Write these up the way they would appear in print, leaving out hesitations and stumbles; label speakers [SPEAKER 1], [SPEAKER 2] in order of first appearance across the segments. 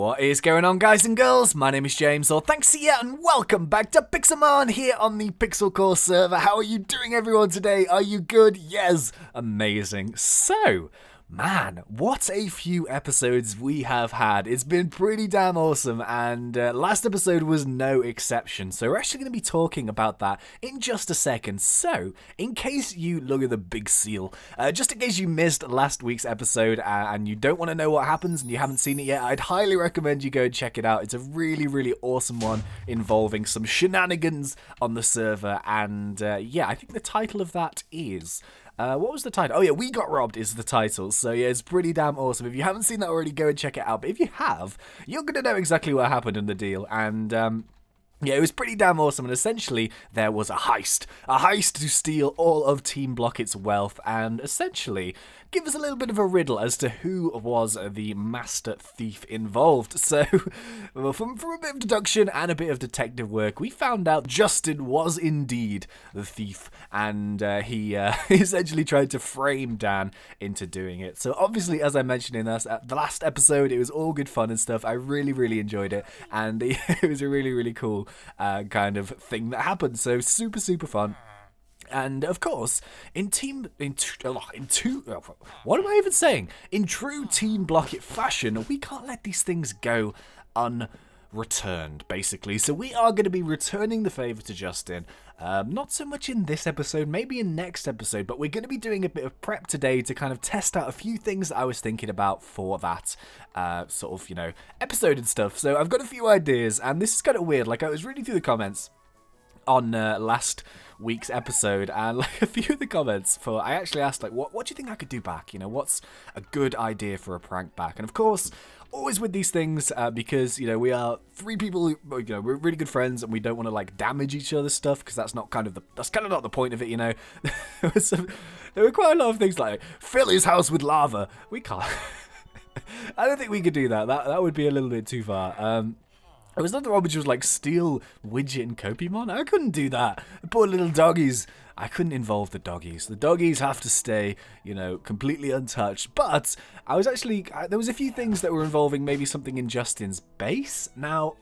[SPEAKER 1] What is going on, guys and girls? My name is James, or ThnxCya, and welcome back to Pixelmon here on the Pixelcore server. How are you doing, everyone, today? Are you good? Yes, amazing. So, man, what a few episodes we have had. It's been pretty damn awesome, and last episode was no exception. So we're actually going to be talking about that in just a second. So, in case you look at the big seal, just in case you missed last week's episode and you don't want to know what happens and you haven't seen it yet, I'd highly recommend you go and check it out. It's a really, really awesome one involving some shenanigans on the server, and yeah, I think the title of that is... what was the title? Oh yeah, We Got Robbed is the title. So yeah, it's pretty damn awesome. If you haven't seen that already, go and check it out. But if you have, you're going to know exactly what happened in the deal. And yeah, it was pretty damn awesome, and essentially there was a heist to steal all of Team Blocket's wealth, and essentially give us a little bit of a riddle as to who was the master thief involved. So, well, from a bit of deduction and a bit of detective work, we found out Justin was indeed the thief, and he essentially tried to frame Dan into doing it. So obviously, as I mentioned in the last episode, it was all good fun and stuff. I really, really enjoyed it, and it was a really, really cool kind of thing that happened. So super, super fun. And of course, in true Team Blocket fashion, we can't let these things go unreturned, basically. So we are going to be returning the favour to Justin. Not so much in this episode, maybe in next episode, but we're going to be doing a bit of prep today to kind of test out a few things that I was thinking about for that sort of, you know, episode and stuff. So I've got a few ideas, and this is kind of weird. Like, I was reading through the comments on last week's episode, and like a few of the comments I actually asked, like, what do you think I could do back? You know, what's a good idea for a prank back? And of course, always with these things, because, you know, we are three people who, you know, we're really good friends, and we don't want to like damage each other's stuff, because that's kind of not the point of it, you know. There were quite a lot of things like fill his house with lava. We can't. I don't think we could do that. That would be a little bit too far. There was another one which was like steal Widget and Copymon. I couldn't do that. The poor little doggies. I couldn't involve the doggies. The doggies have to stay, you know, completely untouched. But I was actually, there was a few things that were involving maybe something in Justin's base. Now,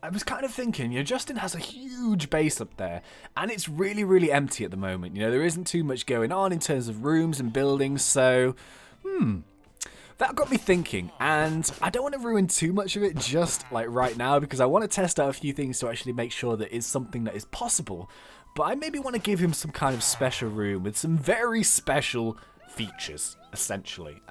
[SPEAKER 1] I was kind of thinking, you know, Justin has a huge base up there, and it's really, really empty at the moment. You know, there isn't too much going on in terms of rooms and buildings, so, that got me thinking, and I don't want to ruin too much of it just like right now, because I want to test out a few things to actually make sure that it's something that is possible. But I maybe want to give him some kind of special room with some very special features, essentially.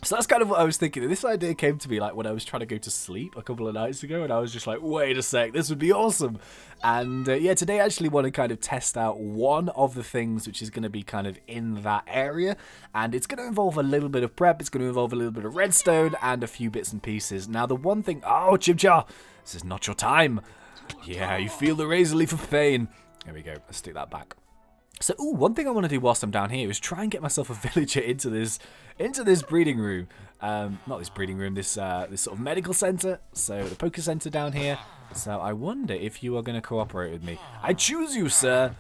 [SPEAKER 1] So that's kind of what I was thinking. This idea came to me like when I was trying to go to sleep a couple of nights ago, and I was just like, wait a sec, this would be awesome. And yeah, today I actually want to kind of test out one of the things which is going to be kind of in that area, and it's going to involve a little bit of prep, it's going to involve a little bit of redstone and a few bits and pieces. Now the one thing, oh Chimchar, this is not your time. Yeah, you feel the razor leaf of pain. There we go, let's stick that back. So, one thing I want to do whilst I'm down here is try and get myself a villager into this breeding room. Not this breeding room, this sort of medical centre. So, the poker centre down here. So, I wonder if you are going to cooperate with me. I choose you, sir.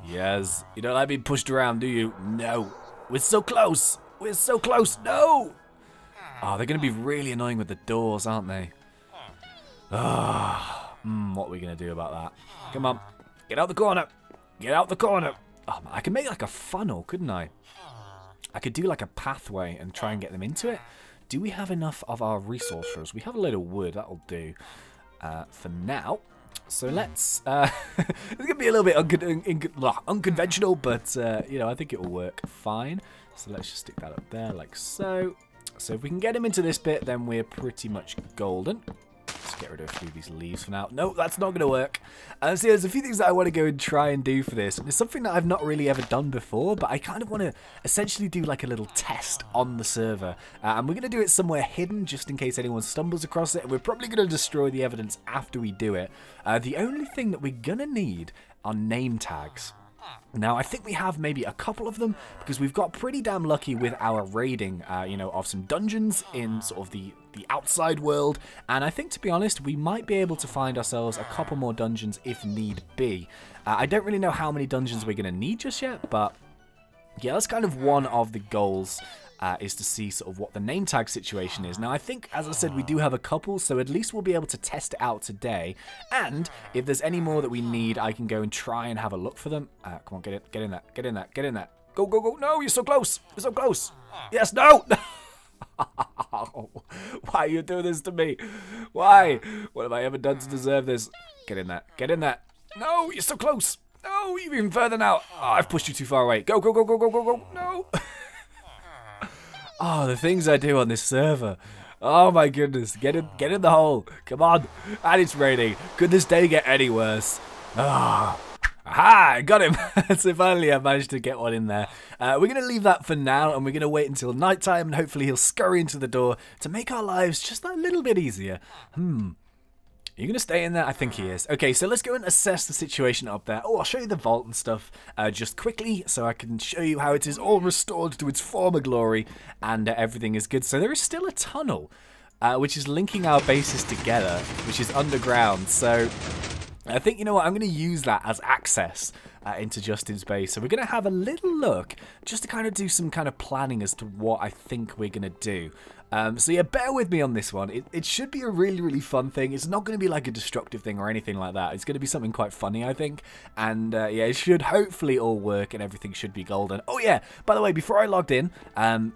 [SPEAKER 1] Yes. You don't like being pushed around, do you? No. We're so close. We're so close. No. Oh, they're going to be really annoying with the doors, aren't they? Ah. What are we going to do about that? Come on. Get out the corner. Get out the corner. Oh, I could make like a funnel, couldn't I? I could do like a pathway and try and get them into it. Do we have enough of our resources? We have a load of wood, that'll do for now. So let's, it's going to be a little bit unconventional, but, you know, I think it will work fine. So let's just stick that up there like so. So if we can get him into this bit, then we're pretty much golden. Let's get rid of a few of these leaves for now. No, that's not going to work. So there's a few things that I want to go and try and do for this. And it's something that I've not really ever done before, but I kind of want to essentially do like a little test on the server. And we're going to do it somewhere hidden just in case anyone stumbles across it. And we're probably going to destroy the evidence after we do it. The only thing that we're going to need are name tags. Now, I think we have maybe a couple of them because we've got pretty damn lucky with our raiding, you know, of some dungeons in sort of the outside world. And I think, to be honest, we might be able to find ourselves a couple more dungeons if need be. I don't really know how many dungeons we're going to need just yet, but yeah, that's kind of one of the goals is to see sort of what the name tag situation is. Now, I think, as I said, we do have a couple, so at least we'll be able to test it out today. And if there's any more that we need, I can go and try and have a look for them. Come on, get in there, get in there, get in there. Go, go, go. No, you're so close. You're so close. Yes, no. Why are you doing this to me? Why? What have I ever done to deserve this? Get in there. Get in there. No, you're so close. No, you're even further now. Oh, I've pushed you too far away. Go, go, go, go, go, go, go. No. Oh, the things I do on this server. Oh my goodness. Get in the hole. Come on. And it's raining. Could this day get any worse? Ah. Aha, I got him. So finally I managed to get one in there. We're going to leave that for now, and we're going to wait until nighttime, and hopefully he'll scurry into the door to make our lives just a little bit easier. Are you going to stay in there? I think he is. Okay, so let's go and assess the situation up there. Oh, I'll show you the vault and stuff just quickly so I can show you how it is all restored to its former glory, and everything is good. So there is still a tunnel, which is linking our bases together, which is underground. So I think, you know what, I'm going to use that as access into Justin's base. So we're going to have a little look just to kind of do some kind of planning as to what I think we're going to do. So yeah, bear with me on this one. It should be a really, really fun thing. It's not going to be like a destructive thing or anything like that. It's going to be something quite funny, I think. And yeah, it should hopefully all work and everything should be golden. Oh yeah, by the way, before I logged in, I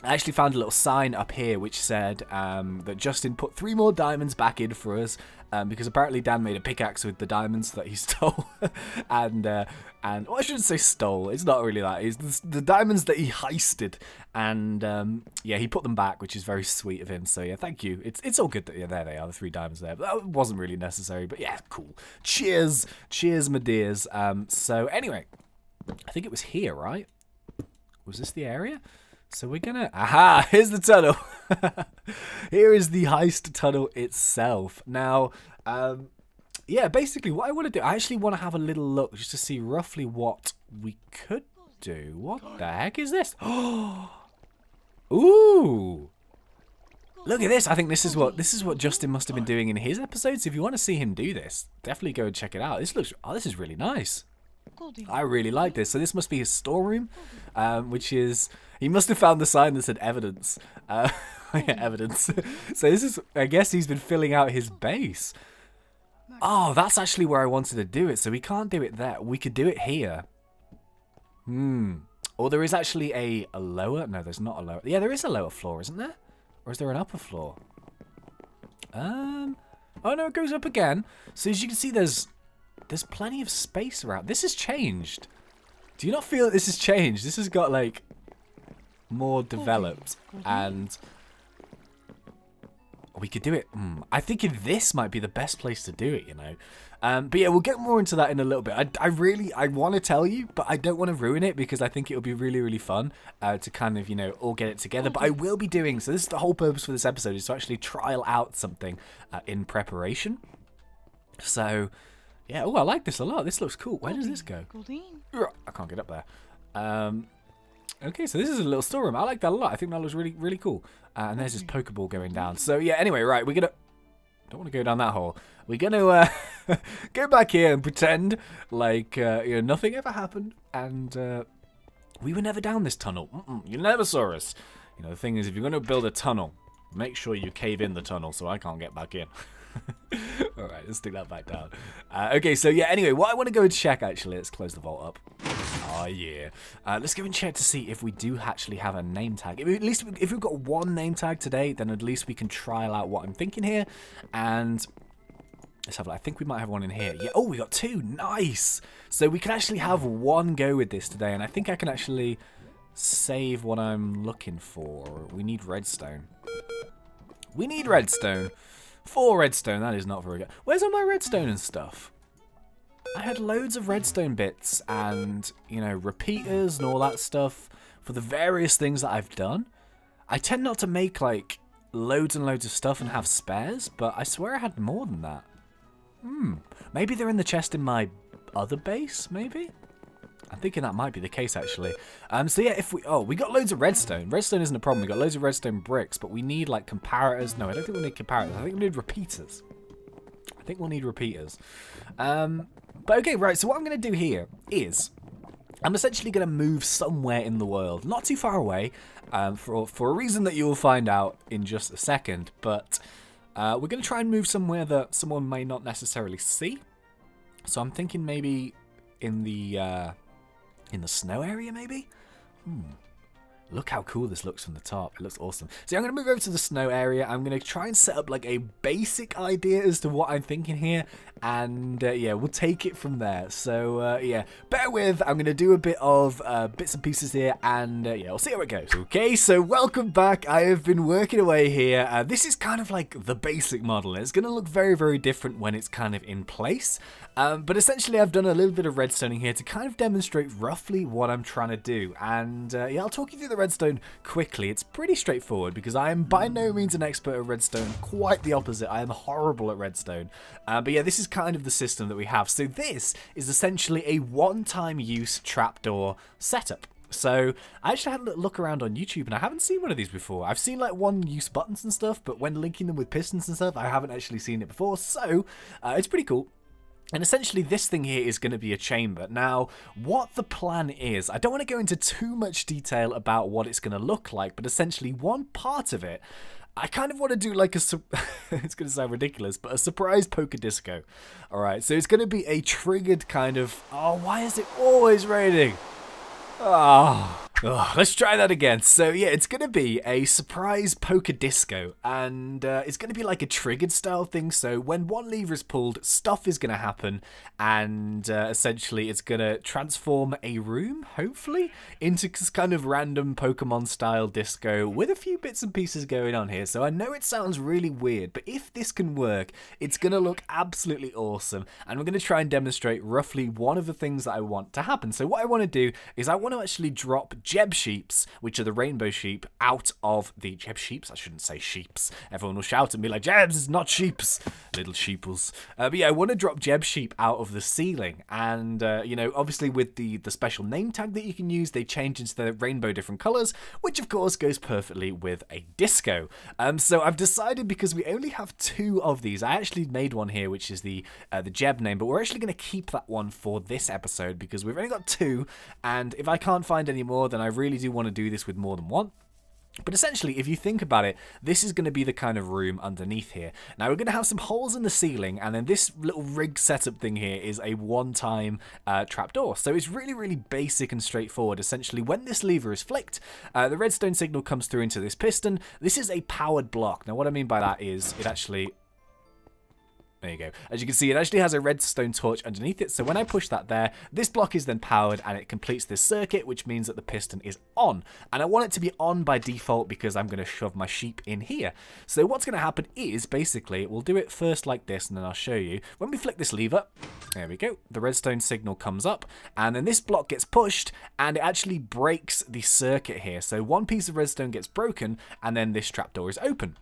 [SPEAKER 1] actually found a little sign up here which said that Justin put 3 more diamonds back in for us, because apparently Dan made a pickaxe with the diamonds that he stole. and well, I shouldn't say stole, it's not really that, it's the diamonds that he heisted. And yeah, he put them back, which is very sweet of him. So yeah, thank you. It's all good that, yeah, there they are, the 3 diamonds there. But that wasn't really necessary, but yeah, cool. Cheers, cheers, my dears. So anyway, I think it was here, right? Was this the area? So we're gonna... Aha! Here's the tunnel! Here is the heist tunnel itself. Now, yeah, basically what I want to do... I actually want to have a little look just to see roughly what we could do. What the heck is this? Ooh! Look at this! I think this is what Justin must have been doing in his episodes. If you want to see him do this, definitely go and check it out. This looks... Oh, this is really nice. I really like this. So this must be his storeroom, which is... He must have found the sign that said evidence. Yeah, evidence. So this is... I guess he's been filling out his base. Oh, that's actually where I wanted to do it. So we can't do it there. We could do it here. Or there is actually a lower... No, there's not a lower... Yeah, there is a lower floor, isn't there? Or is there an upper floor? Oh, no, it goes up again. So as you can see, there's plenty of space around. This has changed. Do you not feel that this has changed? This has got, like, more developed. And we could do it. I think this might be the best place to do it, you know. But yeah, we'll get more into that in a little bit. I want to tell you, but I don't want to ruin it because I think it'll be really, really fun to kind of, you know, all get it together. But I will be doing, so this is the whole purpose for this episode, is to actually trial out something in preparation. So... yeah, oh, I like this a lot. This looks cool. Where does this go? I can't get up there. Okay, so this is a little storeroom. I like that a lot. I think that looks really, really cool. And there's this Pokeball going down. So, yeah, anyway, right, we're going to... Don't want to go down that hole. We're going to go back here and pretend like, you know, nothing ever happened. And we were never down this tunnel. You never saw us. You know, the thing is, if you're going to build a tunnel, make sure you cave in the tunnel so I can't get back in. Alright, let's stick that back down. Okay, so yeah, anyway, what I want to go and check, actually, let's close the vault up. Oh, yeah. Let's go and check to see if we do actually have a name tag. At least, if we've got one name tag today, then at least we can trial out what I'm thinking here. And let's have a look. I think we might have one in here. Yeah. Oh, we got 2. Nice. So we can actually have one go with this today. And I think I can actually save what I'm looking for. We need redstone. We need redstone. 4 redstone, that is not very good. Where's all my redstone and stuff? I had loads of redstone bits and, you know, repeaters and all that stuff for the various things that I've done. I tend not to make, like, loads and loads of stuff and have spares, but I swear I had more than that. Maybe they're in the chest in my other base, maybe? I'm thinking that might be the case, actually. So yeah, if we... Oh, we got loads of redstone. Redstone isn't a problem. We got loads of redstone bricks, but we need, like, comparators. No, I don't think we need comparators. I think we need repeaters. I think we'll need repeaters. But okay, right, so what I'm going to do here is... I'm essentially going to move somewhere in the world, not too far away, for a reason that you will find out in just a second. But we're going to try and move somewhere that someone may not necessarily see. So I'm thinking maybe in the snow area, maybe. Look how cool this looks from the top. It looks awesome. So I'm going to move over to the snow area. I'm going to try and set up like a basic idea as to what I'm thinking here. And yeah, we'll take it from there. So yeah, bear with. I'm going to do a bit of bits and pieces here. And yeah, we'll see how it goes. Okay, so welcome back. I have been working away here. This is kind of like the basic model. It's going to look very, very different when it's kind of in place. But essentially, I've done a little bit of redstoning here to kind of demonstrate roughly what I'm trying to do. And yeah, I'll talk you through the redstone quickly. It's pretty straightforward because I am by no means an expert at redstone. Quite the opposite. I am horrible at redstone. But yeah, this is kind of the system that we have. So this is essentially a one-time use trapdoor setup. So I actually had a look around on YouTube and I haven't seen one of these before. I've seen like one-use buttons and stuff, but when linking them with pistons and stuff, I haven't actually seen it before. So it's pretty cool. And essentially this thing here is going to be a chamber. Now, what the plan is, I don't want to go into too much detail about what it's going to look like, but essentially one part of it, I kind of want to do like a, it's going to sound ridiculous, but a surprise poker disco. Alright, so it's going to be a triggered kind of, oh, why is it always raining? Oh, let's try that again. So yeah, it's going to be a surprise poker disco, and it's going to be like a triggered style thing. So when one lever is pulled, stuff is going to happen, and essentially it's going to transform a room, hopefully, into this kind of random Pokemon style disco with a few bits and pieces going on here. So I know it sounds really weird, but if this can work, it's going to look absolutely awesome, and we're going to try and demonstrate roughly one of the things that I want to happen. So what I want to do is I want to actually drop Jeb sheeps, which are the rainbow sheep, out of the Jeb sheeps. I shouldn't say sheeps. Everyone will shout at me like, Jebs, it's not sheeps, little sheeples. But yeah, I want to drop Jeb sheep out of the ceiling, and you know, obviously with the special name tag that you can use, they change into the rainbow different colors, which of course goes perfectly with a disco. So I've decided, because we only have 2 of these, I actually made one here, which is the Jeb name, but we're actually going to keep that one for this episode because we've only got 2, and if I can't find any more, then I really do want to do this with more than one. But essentially, if you think about it, this is going to be the kind of room underneath here. Now, we're going to have some holes in the ceiling, and then this little rig setup thing here is a one-time trapdoor. So it's really, really basic and straightforward. Essentially, when this lever is flicked, the redstone signal comes through into this piston. This is a powered block. Now, what I mean by that is it actually... There you go. As you can see, it actually has a redstone torch underneath it, so when I push that there, this block is then powered and it completes this circuit, which means that the piston is on. And I want it to be on by default because I'm going to shove my sheep in here. So what's going to happen is, basically, we'll do it first like this, and then I'll show you. When we flick this lever, there we go, the redstone signal comes up, and then this block gets pushed, and it actually breaks the circuit here. So one piece of redstone gets broken, and then this trapdoor is open.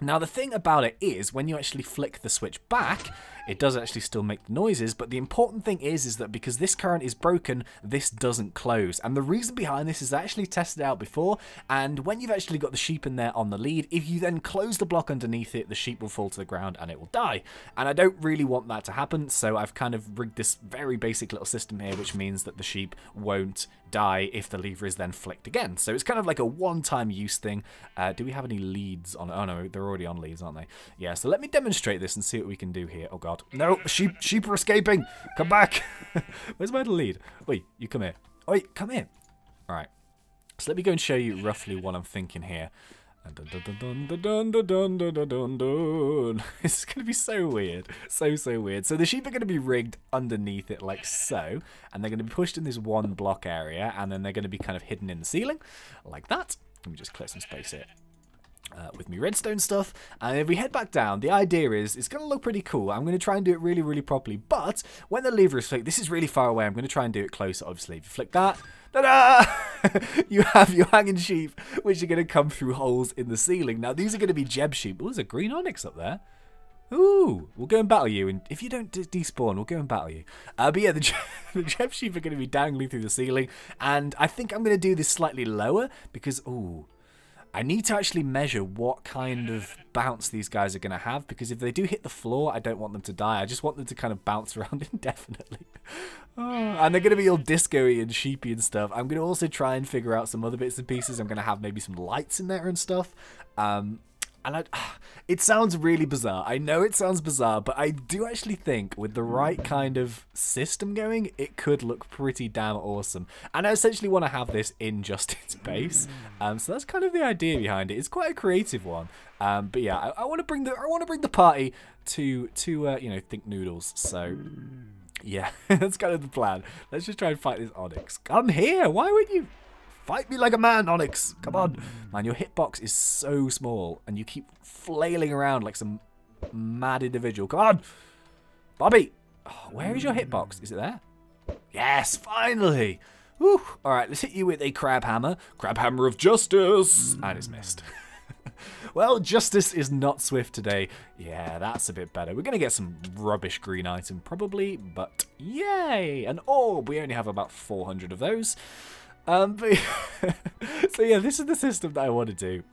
[SPEAKER 1] Now, the thing about it is, when you actually flick the switch back, it does actually still make the noises, but the important thing is that because this current is broken, this doesn't close. And the reason behind this is I actually tested it out before, and when you've actually got the sheep in there on the lead, if you then close the block underneath it, the sheep will fall to the ground and it will die. And I don't really want that to happen, so I've kind of rigged this very basic little system here, which means that the sheep won't die if the lever is then flicked again. So it's kind of like a one-time use thing. Do we have any leads on it? Oh no, they're already on leads, aren't they? Yeah, so let me demonstrate this and see what we can do here. Oh god. No, sheep are escaping. Come back. Where's my little lead? Wait, you come here. Wait, come here. Alright. So let me go and show you roughly what I'm thinking here. It's going to be so weird. So weird. So the sheep are going to be rigged underneath it like so. And they're going to be pushed in this one block area. And then they're going to be kind of hidden in the ceiling. Like that. Let me just clear some space here. With me redstone stuff, and if we head back down, the idea is it's going to look pretty cool. I'm going to try and do it really, really properly, but when the lever is flicked, this is really far away, I'm going to try and do it closer, obviously. If you flick that, ta-da! You have your hanging sheep, which are going to come through holes in the ceiling. Now, these are going to be Jeb sheep. Oh, there's a green onyx up there. Ooh, we'll go and battle you, and if you don't despawn, we'll go and battle you. But yeah, the Jeb sheep are going to be dangling through the ceiling, and I think I'm going to do this slightly lower, because, ooh, I need to actually measure what kind of bounce these guys are going to have, because if they do hit the floor, I don't want them to die. I just want them to kind of bounce around indefinitely. Oh, and they're going to be all disco-y and sheepy and stuff. I'm going to also try and figure out some other bits and pieces. I'm going to have maybe some lights in there and stuff. And it sounds really bizarre. I know it sounds bizarre, but I do actually think with the right kind of system going, it could look pretty damn awesome. And I essentially want to have this in Justin's base. So that's kind of the idea behind it. It's quite a creative one. But yeah, I want to bring the party to you know, Thinknoodles. So yeah, that's kind of the plan. Let's just try and fight this Onyx. Come here. Why would you? Fight me like a man, Onyx. Come on. Man, your hitbox is so small, and you keep flailing around like some mad individual. Come on. Bobby. Oh, where is your hitbox? Is it there? Yes, finally. Woo. All right, let's hit you with a crab hammer. Crab hammer of justice. And it's missed. Well, justice is not swift today. Yeah, that's a bit better. We're going to get some rubbish green item probably, but yay. An orb. We only have about 400 of those. But so yeah, this is the system that I want to do.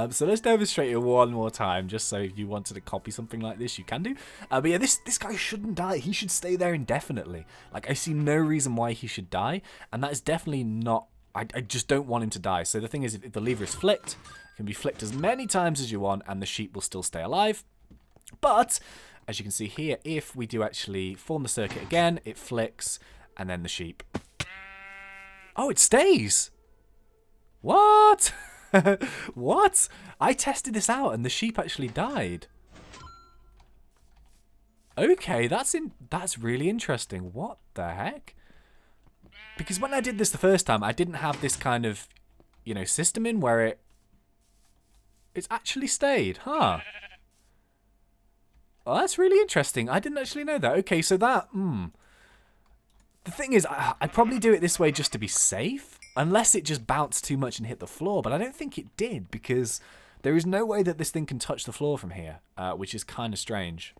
[SPEAKER 1] So let's demonstrate it one more time, just so if you wanted to copy something like this, you can do. But yeah, this guy shouldn't die. He should stay there indefinitely. Like, I see no reason why he should die, and that is definitely not... I just don't want him to die. So the thing is, if the lever is flicked, it can be flicked as many times as you want, and the sheep will still stay alive. But, as you can see here, if we do actually form the circuit again, it flicks, and then the sheep... Oh, it stays. What? What? I tested this out and the sheep actually died. Okay, that's really interesting. What the heck? Because when I did this the first time, I didn't have this kind of, you know, system in where it's actually stayed, huh? Oh, that's really interesting. I didn't actually know that. Okay, so that, the thing is, I'd probably do it this way just to be safe, unless it just bounced too much and hit the floor, but I don't think it did, because there is no way that this thing can touch the floor from here, which is kind of strange.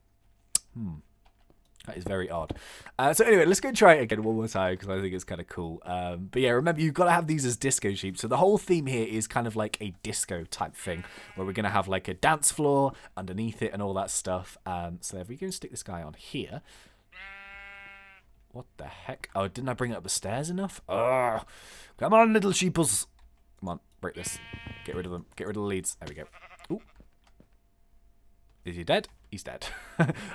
[SPEAKER 1] That is very odd. So anyway, let's go try it again one more time, because I think it's kind of cool. But yeah, remember, you've got to have these as disco sheep, so the whole theme here is kind of like a disco type thing, where we're going to have like a dance floor underneath it and all that stuff. So if we go and stick this guy on here... What the heck? Oh, didn't I bring it up the stairs enough? Ugh. Come on, little sheeples. Come on, break this. Get rid of them. Get rid of the leads. There we go. Ooh. Is he dead? He's dead.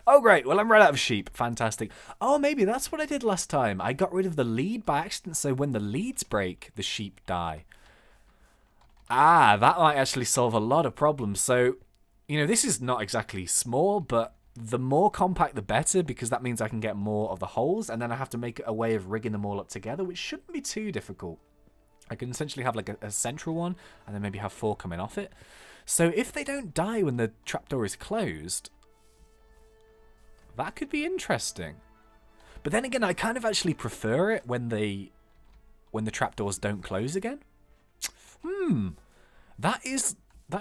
[SPEAKER 1] Oh, great. Well, I'm right out of sheep. Fantastic. Oh, maybe that's what I did last time. I got rid of the lead by accident, so when the leads break, the sheep die. Ah, that might actually solve a lot of problems. So, you know, this is not exactly small, but... the more compact, the better, because that means I can get more of the holes, and then I have to make a way of rigging them all up together, which shouldn't be too difficult. I can essentially have like a central one, and then maybe have 4 coming off it. So if they don't die when the trapdoor is closed, that could be interesting. But then again, I kind of actually prefer it when the trapdoors don't close again. That is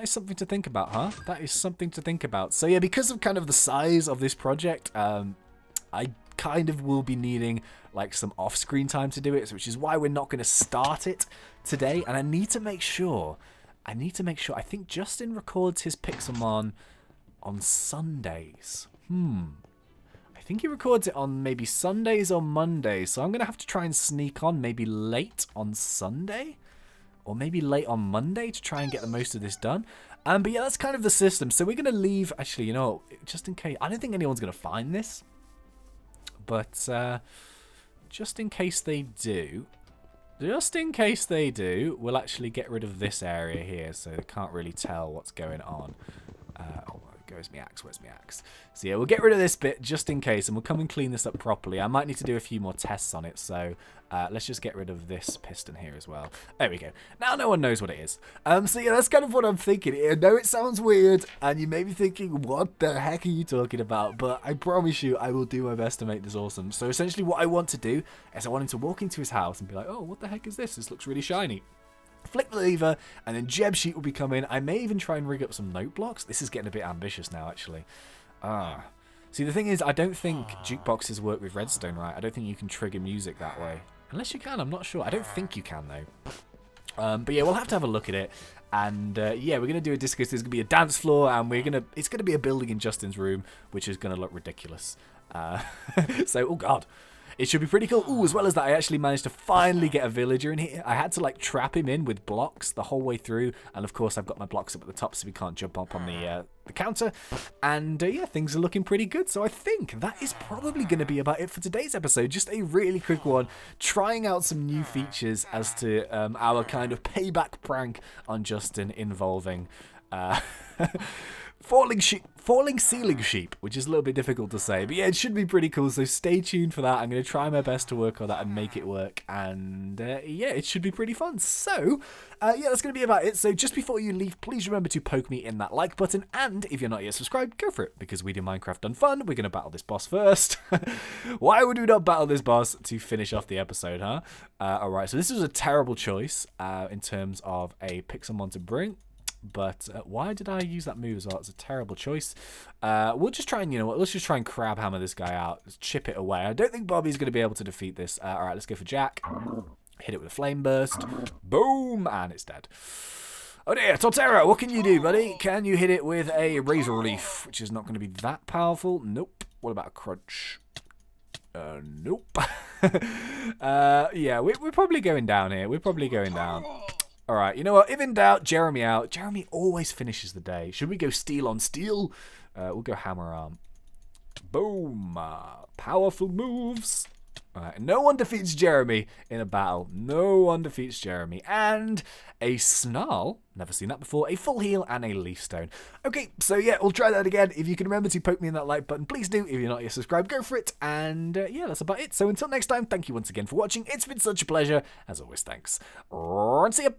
[SPEAKER 1] something to think about, huh? That is something to think about. So yeah, because of kind of the size of this project, I kind of will be needing like some off-screen time to do it, which is why we're not going to start it today. And I need to make sure, I think Justin records his Pixelmon on Sundays. I think he records it on maybe Sundays or Mondays. So I'm going to have to try and sneak on maybe late on Sunday. Or maybe late on Monday to try and get the most of this done. But yeah, that's kind of the system. So we're going to leave... Actually, you know, just in case... I don't think anyone's going to find this. But just in case they do... we'll actually get rid of this area here. So they can't really tell what's going on. Oh, where's my axe? Where's my axe? So yeah, we'll get rid of this bit just in case. And we'll come and clean this up properly. I might need to do a few more tests on it. So... let's just get rid of this piston here as well. There we go. Now no one knows what it is. So yeah, that's kind of what I'm thinking. I know it sounds weird, and you may be thinking, what the heck are you talking about? But I promise you, I will do my best to make this awesome. So essentially what I want to do is I want him to walk into his house and be like, oh, what the heck is this? This looks really shiny. Flick the lever, and then Jeb Sheet will be coming. I may even try and rig up some note blocks. This is getting a bit ambitious now, actually. See, the thing is, I don't think jukeboxes work with redstone, right? I don't think you can trigger music that way. Unless you can, I'm not sure. I don't think you can, though. But yeah, we'll have to have a look at it. And yeah, we're going to do a disco. There's going to be a dance floor, and it's going to be a building in Justin's room, which is going to look ridiculous. So, oh god. It should be pretty cool. Ooh, as well as that, I actually managed to finally get a villager in here. I had to, like, trap him in with blocks the whole way through. And, of course, I've got my blocks up at the top so we can't jump up on the counter. And, yeah, things are looking pretty good. So I think that is probably going to be about it for today's episode. Just a really quick one. Trying out some new features as to our kind of payback prank on Justin involving... Falling ceiling sheep, which is a little bit difficult to say, but yeah, it should be pretty cool, so stay tuned for that. I'm going to try my best to work on that and make it work, and yeah, it should be pretty fun. So, yeah, that's going to be about it. So just before you leave, please remember to poke me in that like button, and if you're not yet subscribed, go for it, because we do Minecraft done fun. We're going to battle this boss first. Why would we not battle this boss to finish off the episode, huh? Alright, so this was a terrible choice in terms of a Pixelmon to bring. But why did I use that move as well? It's a terrible choice. We'll just try and, you know what, let's just try and crab hammer this guy out. Let's chip it away. I don't think Bobby's going to be able to defeat this. Alright, let's go for Jack. Hit it with a flame burst. Boom! And it's dead. Oh dear, Torterra, what can you do, buddy? Can you hit it with a razor leaf, which is not going to be that powerful? Nope. What about a crunch? Nope. Yeah, we're probably going down here. We're probably going down. Alright, you know what? If in doubt, Jeremy out. Jeremy always finishes the day. Should we go steel on steel? We'll go hammer arm. Boom. Powerful moves. Alright, no one defeats Jeremy in a battle. No one defeats Jeremy. And a snarl. Never seen that before. A full heal and a leaf stone. Okay, so yeah, we'll try that again. If you can remember to poke me in that like button, please do. If you're not yet subscribed, go for it. And yeah, that's about it. So until next time, thank you once again for watching. It's been such a pleasure. As always, thanks. And see ya.